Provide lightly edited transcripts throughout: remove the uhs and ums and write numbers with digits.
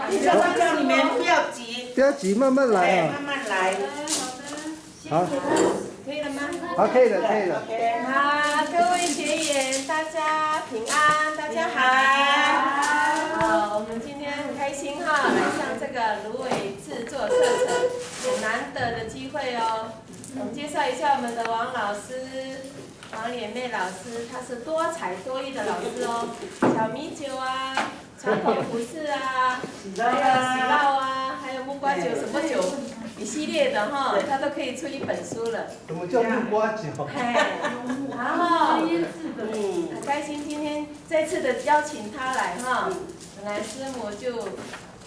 你小朋友你们不要急，不要急，慢慢来对，啊。慢慢来。好，可以了吗？好，可以了，可以了。好，各位学员，大家平安，大家好。好，我们今天很开心哈，来上这个芦苇制作课程，很难得的机会哦。我们介绍一下我们的王老师，王脸妹老师，她是多才多艺的老师哦，小米酒啊，传统服饰啊，还有喜酪啊，还有木瓜酒，什么酒一系列的哈，她都可以出一本书了。什么叫木瓜酒？然后，很开心今天这次的邀请她来哈，本来师母就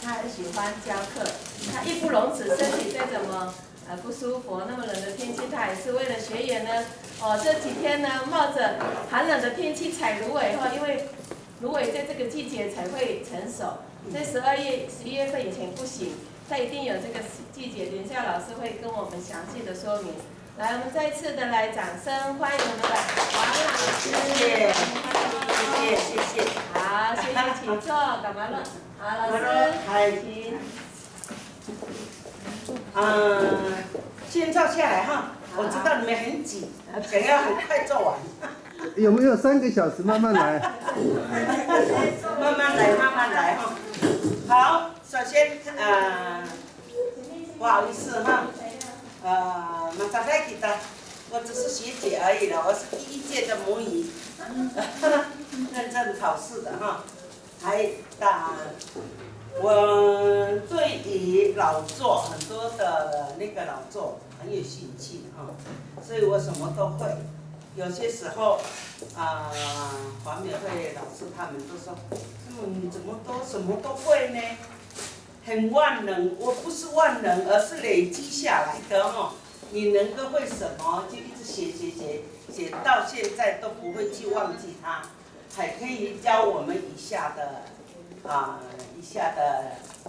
她很喜欢教课，她义不容辞，身体再怎么不舒服，那么冷的天气，她也是为了学员呢。这几天呢，冒着寒冷的天气采芦苇哈，因为芦苇在这个季节才会成熟，在12月、11月份以前不行，它一定有这个季节。等一下老师会跟我们详细的说明。来，我们再次的来掌声欢迎我们的王老师。谢谢。好，学员请坐，干嘛了？好，老师，请。先坐下来哈，我知道你们很挤，想要很快做完。有没有3个小时？慢慢来。慢慢来，慢慢来哈。好，首先不好意思哈，马扎太吉的，我只是学姐而已了，我是第1届的母语，认真考试的哈。我对于老作很多的那个老作很有兴趣哈，所以我什么都会。有些时候黄美惠老师他们都说，你怎么都什么都会呢？很万能，我不是万能，而是累积下来的哈。你能够会什么，就一直写到现在都不会去忘记它，还可以教我们以下的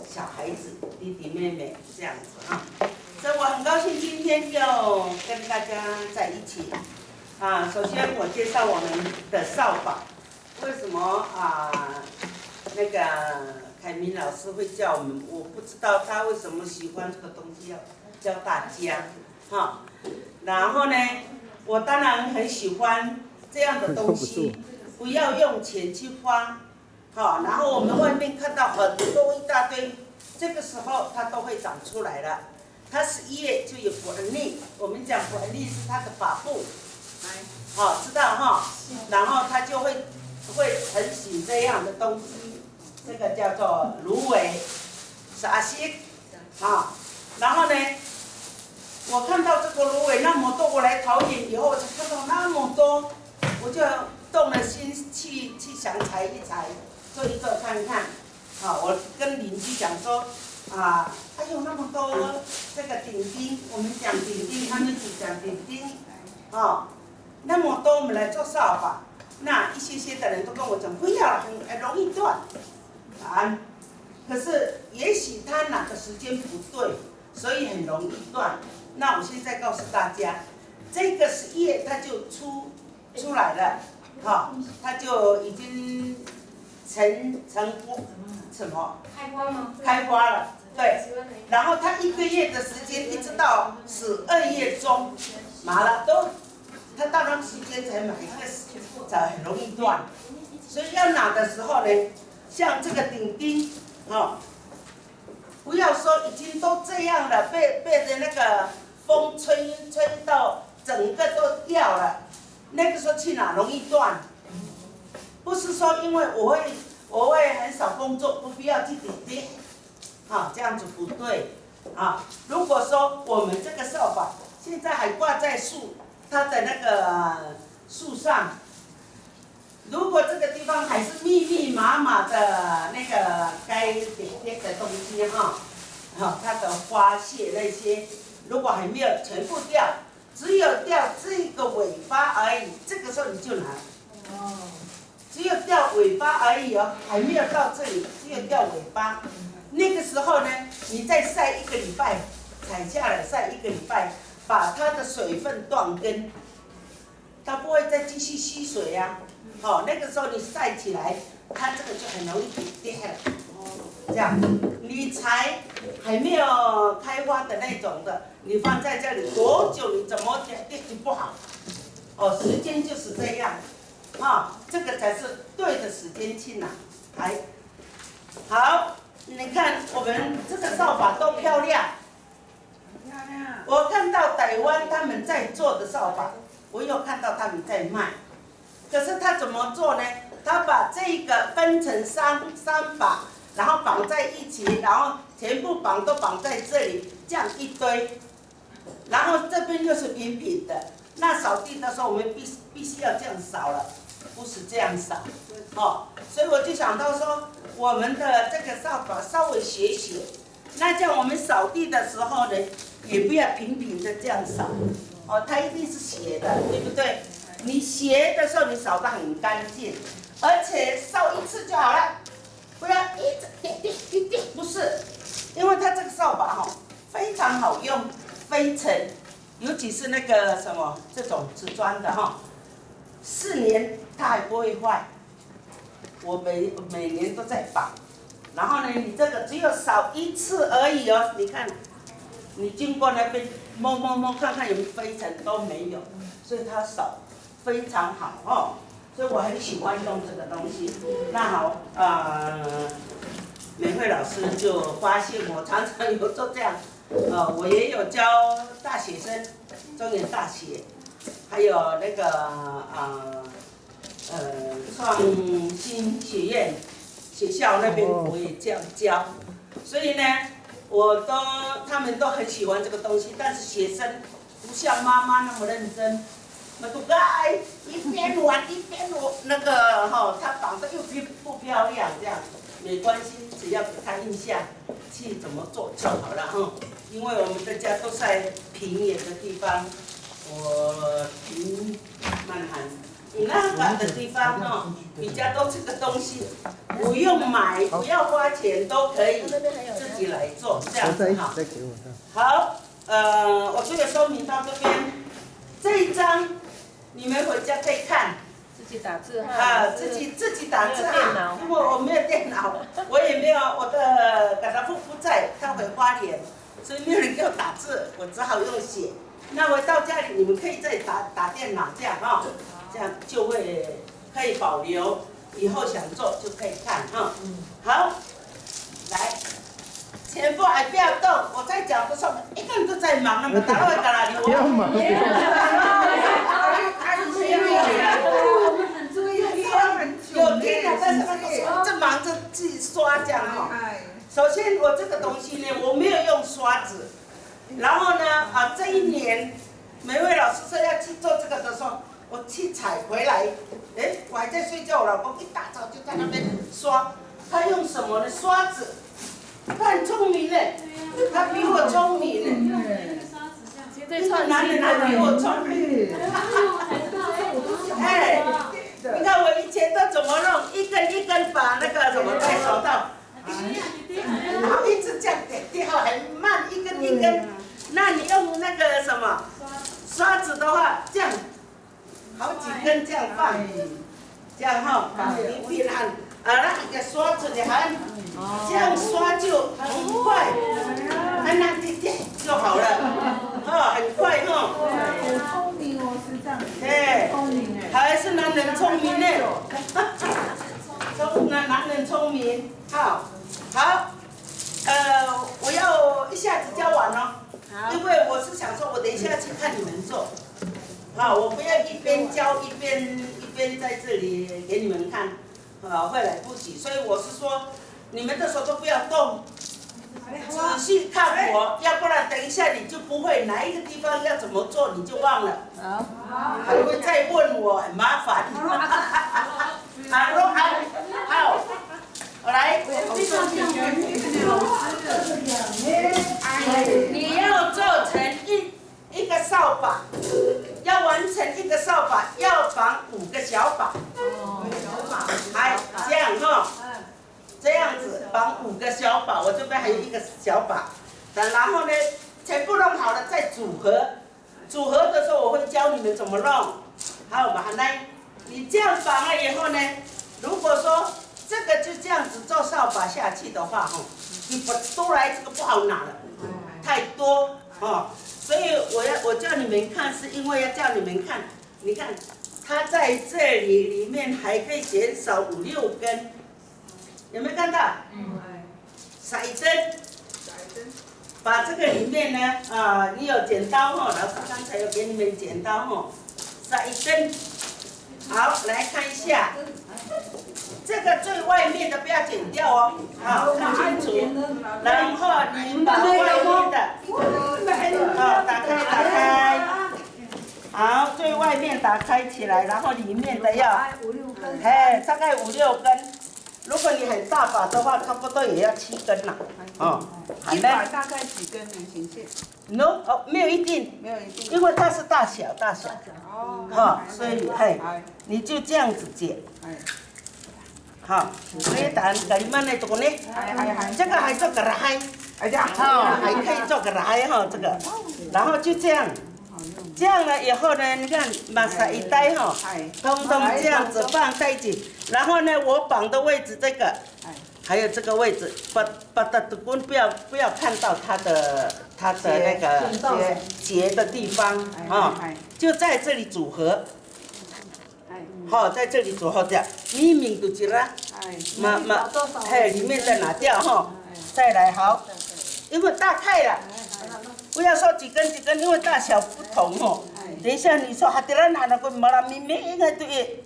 小孩子弟弟妹妹这样子啊。所以我很高兴今天又跟大家在一起。首先我介绍我们的扫把，为什么那个凯明老师会叫我们？我不知道他为什么喜欢这个东西要教大家，然后呢，我当然很喜欢这样的东西，不要用钱去花，然后我们外面看到很多一大堆，这个时候它都会长出来了。它11月就有伯恩利，我们讲伯恩利是它的法布。知道哈，然后它就会成型这样的东西，这个叫做芦苇，是阿西，然后呢，我看到这个芦苇那么多，我来桃园以后，我才看到那么多，我就动了心去想采一采，做一做看看，我跟邻居讲说，还有那么多这个顶钉，我们讲顶钉，他们只讲顶钉，那么多，我们来做扫把。那一些的人都跟我讲，不要了，很容易断。可是也许他哪个时间不对，所以很容易断。那我现在告诉大家，这个11月它就出来了，它就已经什么？开花吗？开花了，对。然后它1个月的时间，一直到12月中，麻了都。它到那个时间才买一个，才很容易断，所以要拿的时候呢，像这个顶钉，不要说已经都这样了，被的那个风吹到整个都掉了，那个时候去哪容易断？不是说因为我会很少工作，不必要去顶钉，这样子不对，如果说我们这个扫把现在还挂在树。它的那个树上，如果这个地方还是密密麻麻的那个该叠的东西它的花谢那些，如果还没有全部掉，只有掉这个尾巴而已，这个时候你就拿。只有掉尾巴而已还没有到这里，只有掉尾巴。那个时候呢，你再晒1个礼拜，采下来晒1个礼拜。把它的水分断根，它不会再继续吸水呀。那个时候你晒起来，它这个就很容易掉了。这样，你你才还没有开花的那种的，你放在这里多久，你怎么决定不好？哦，时间就是这样，啊，这个才是对的时间去拿。来，好，你看我们这个扫把多漂亮。我看到台湾他们在做的扫把，我有看到他们在卖。可是他怎么做呢？他把这个分成三把，然后绑在一起，然后全部都绑在这里，这样一堆，然后这边又是平平的。那扫地的时候，我们必须要这样扫了，不是这样扫，哦。所以我就想到说，我们的这个扫把稍微斜斜，那这样我们扫地的时候呢，也不要平平的这样扫，哦，它一定是斜的，对不对？你斜的时候，你扫得很干净，而且扫一次就好了，不要一直点，不是，因为它这个扫把哈非常好用，非常，尤其是那个什么这种瓷砖的哈，4年它还不会坏，我每年都在绑，然后呢，你这个只有扫一次而已哦，你看，你经过那边摸看看有没有灰尘都没有，所以它扫。非常好哦，所以我很喜欢用这个东西。那好，美惠老师就发现我常常有做这样，我也有教大学生，中原大学，还有那个创新学院学校那边我也这样教，所以呢，他们都很喜欢这个东西，但是学生不像妈妈那么认真。那都爱一边玩一边那个他绑的又不漂亮，这样没关系，只要给他印象去怎么做就好了因为我们的家都在平原的地方，我平蛮寒，那个的地方比较多这个东西，不用买，不要花钱都可以自己来做，这样子好。好，我就有说明到这边，这一张。你们回家可以看，自己打字自己打字哈，因为我没有电脑，我也没有我的嘎达夫不在，他回花莲，所以没有人给我打字，我只好用写。那我到家里你们可以再打电脑这样这样就会可以保留，以后想做就可以看好，来。全部还不要动，我在讲的时候，一个人都在忙，那么打到哪里？不要忙。有电了，但是正忙着自己刷这样首先我这个东西呢，我没有用刷子，然后呢这一年，每位老师说要去做这个的时候，我去采回来，我还在睡觉，我老公一大早就在那边刷，他用什么呢？刷子。他很聪明嘞，他比我聪明嘞。这个男人还比我聪明。你看我以前都怎么弄，一根一根把那个什么戴手套，然后一直这样点很慢，一根一根。那你用那个什么刷子的话，这样好几根这样放，这样你平按。那个刷子你还这样刷就很快，那点就好了，很快聪明哦，是这样。聪明哎。还是男人聪明呢，男人聪明，好，我要一下子教完哦，因为我是想说，我等一下去看你们做，我不要一边教一边在这里给你们看。会来不及，所以我是说，你们的手都不要动，仔细看我，要不然等一下你就不会哪一个地方要怎么做你就忘了，还会再问我，很麻烦。好，我来。你要做成一个扫把，要完成一个扫把要绑5个小把。这样这样子绑5个小把，我这边还有1个小把，然后呢，全部弄好了再组合。组合的时候我会教你们怎么弄。好，来，你这样绑了以后呢，如果说这个就这样子做扫把下去的话，你把都来这个不好拿了，太多所以我叫你们看，是因为要叫你们看，你看它在这里面还可以减少5、6根，有没有看到？撒一针，把这个里面呢你有剪刀老师刚才有给你们剪刀撒一针。好，来看一下，这个最外面的不要剪掉哦，看清楚。然后你把外面的，打开，好，最外面打开起来，然后里面的要，大概5、6根。如果你很大把的话，差不多也要7根啦。100大概几根能行线？ No， 没有一定，因为它是大小。所以你就这样子剪。好，所以打你们那种呢，这个还做个来，还可以做个来这个，然后就这样。这样了以后呢，你看把撒一袋通通这样子放在一起，然后呢，我绑的位置这个，还有这个位置，把它的棍不要看到它的那个结的地方就在这里组合，在这里组合掉，你抿就行了，里面再拿掉再来好，因为大块了。不要说几根，因为大小不同等一下你说还得拿那个没了，没应该对，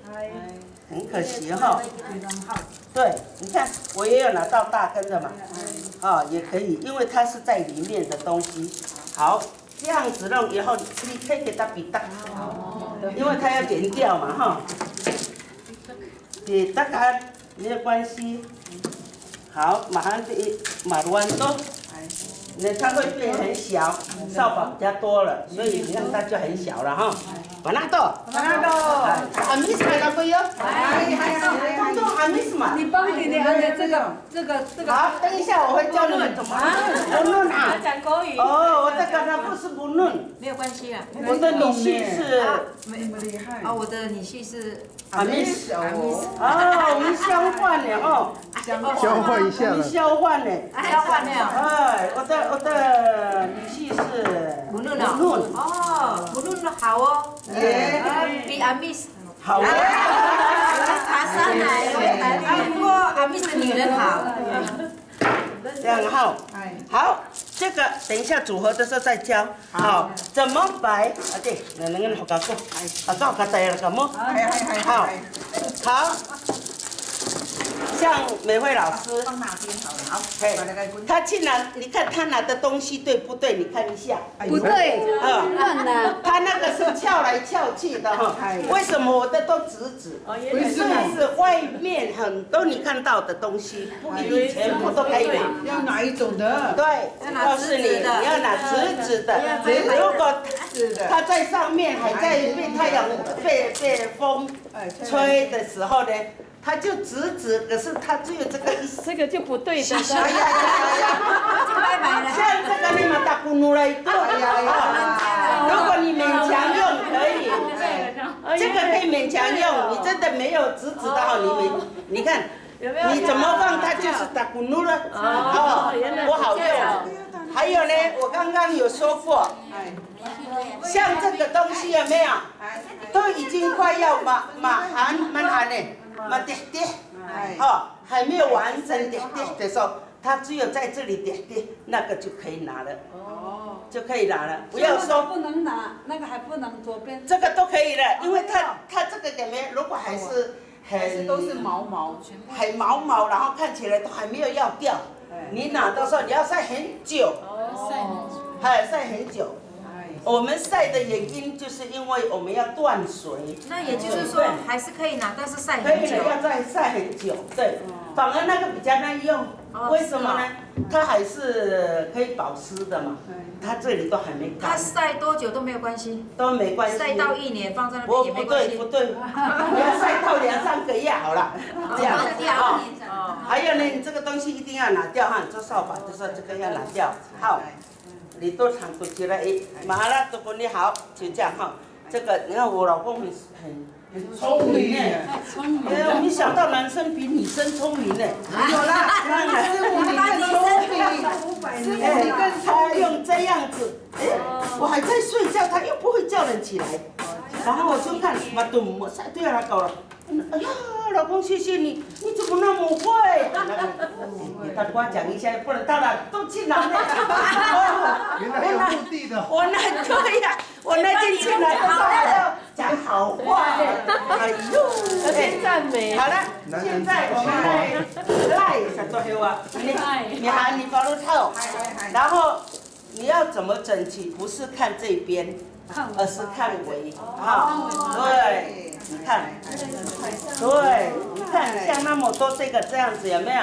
很可惜对，你看我也有拿到大根的嘛，也可以，因为它是在里面的东西。好，这样子弄以后，你可以给它比大，因为它要剪掉嘛比大干没有关系。好，马上弯多。它会变很小，扫把比较多了，所以你看它就很小了把那豆，阿米斯买了没有？通通阿米斯嘛。你帮弟弟安排这个。好，等一下我会教你们怎么不嫩啊。讲国语。我这个呢不是不嫩。没有关系啊。我的女婿是。我的女婿是。阿米斯。我们交换了交换一下了。交换了。交换了。我的女婿是。不嫩哦。不嫩好哦。比阿密斯好啊。爬山来，不过阿密斯女人好。这样好，这个等一下组合的时候再教。好，怎么摆？对，能学教过，教大了，咁好。像美惠老师，放哪边好了？好，他去拿，你看他拿的东西对不对？你看一下。不对，乱了。他那个是翘来翘去的为什么我的都直？这是外面很多你看到的东西，不一定全部都可以拿。要哪一种的？对，告诉你，你要拿直的。如果它在上面还在被太阳被风吹的时候呢？它就直，可是它只有这个意思。这个就不对的。像这个你嘛打咕噜了一个。如果你勉强用可以，这个可以勉强用。你真的没有直的你看，你怎么放它就是打咕噜了。不好用。还有呢，我刚刚有说过，像这个东西有没有？都已经快要满了。点，还没有完成点的时候，它只有在这里点，那个就可以拿了。就可以拿了。不要说不能拿，那个还不能左边。这个都可以了，因为它这个里面如果还是都是毛，很毛，然后看起来都还没有要掉，你拿的时候你要晒很久。晒很久。我们晒的原因就是因为我们要断水。那也就是说还是可以拿，但是晒很久。可以的，要再晒很久，对。反而那个比较耐用，为什么呢？它还是可以保湿的嘛。它这里都还没干。它晒多久都没有关系。都没关系。晒到1年放在那边也没关系。不对，你要晒到2、3个月好了。这样啊。还有呢，你这个东西一定要拿掉哈，做扫把的时候这个要拿掉。好。你都常都起来，马拉都管理好，就这样哈。这个你看我老公很很聪明哎，我没想到男生比女生聪明哎。没有啦，师傅你更聪明，师傅你更聪他明。用这样子，我还在睡觉，他又不会叫人起来，然后我就看，我晒对他搞了。哎呀，老公，谢谢你，你怎么那么会？他跟我讲一下，不然他俩都进来了。原来有目的的。我对呀，我那天进来的时候还要讲好话。哎呦，而且赞美。好了，现在我们来赖做黑娃，你发入套，然后你要怎么整齐？不是看这边，而是看围啊，对。你看，对，你看像那么多这样子有没有？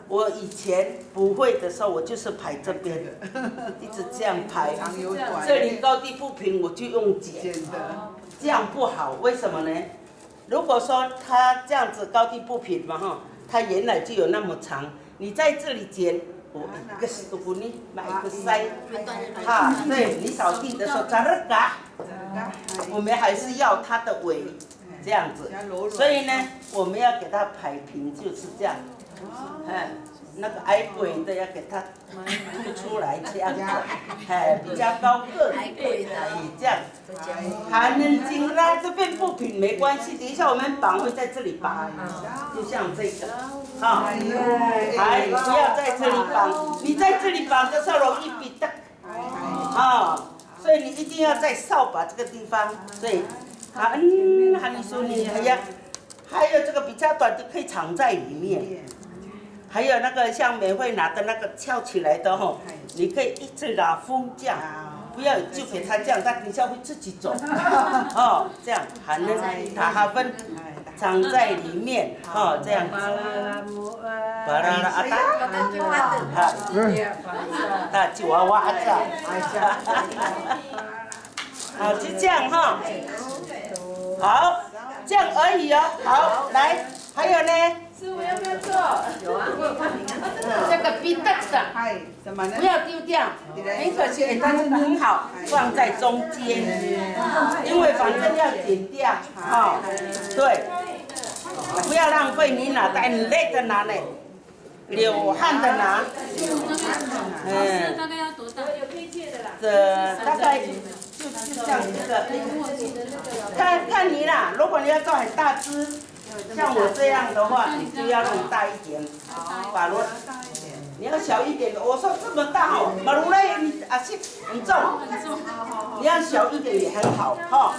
我以前不会的时候，我就是排这边，一直这样排，这里高低不平我就用剪的，这样不好，为什么呢？如果说它这样子高低不平嘛哈，它原来就有那么长，你在这里剪。我一个师傅你买一个塞，哈，对你扫地的时候咋个嘎？我们还是要它的尾，这样子，所以呢，我们要给它排平，就是这样，那个矮鬼的要给它凸出来，这样子，比较高个子的，这样，还能紧啦，这边不平没关系，等一下我们绑会在这里绑，就像这个，好，还不要在这里绑，你在这里绑的时候容易比的，所以你一定要在扫把这个地方，所以，你说你还有这个比较短的可以藏在里面。还有那个像美惠拿的那个翘起来的吼，你可以一直拿风这样，不要就给他这样，他等一下会自己走，这样还能塔哈分藏在里面，这样子。巴拉拉阿达，吉娃娃子，好，就这样哈，好，这样而已哦，好，来，还有呢？师傅要不要做？有啊，我有看你那这个笔的，不要丢掉，很可惜，但是很好，放在中间，因为反正要剪掉，对，不要浪费，你拿的很累的拿呢，流汗的拿，大概要多大？有推荐的啦。这大概就这样子的，看你啦，如果你要做很大只。像我这样的话，你就要弄大一点，把螺，你要小一点的。我说这么大哦，马路嘞你是很重，你要小一点也很好哈。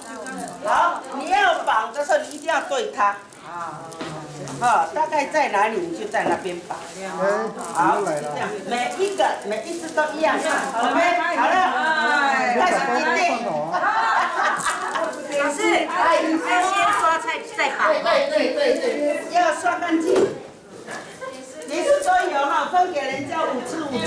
好，你要绑的时候你一定要对它，大概在哪里你就在那边绑。好，这样每一只都一样，好没？好了，开始定定。老师，要先刷菜再绑。对，要刷干净。你是说有分给人家5只5只。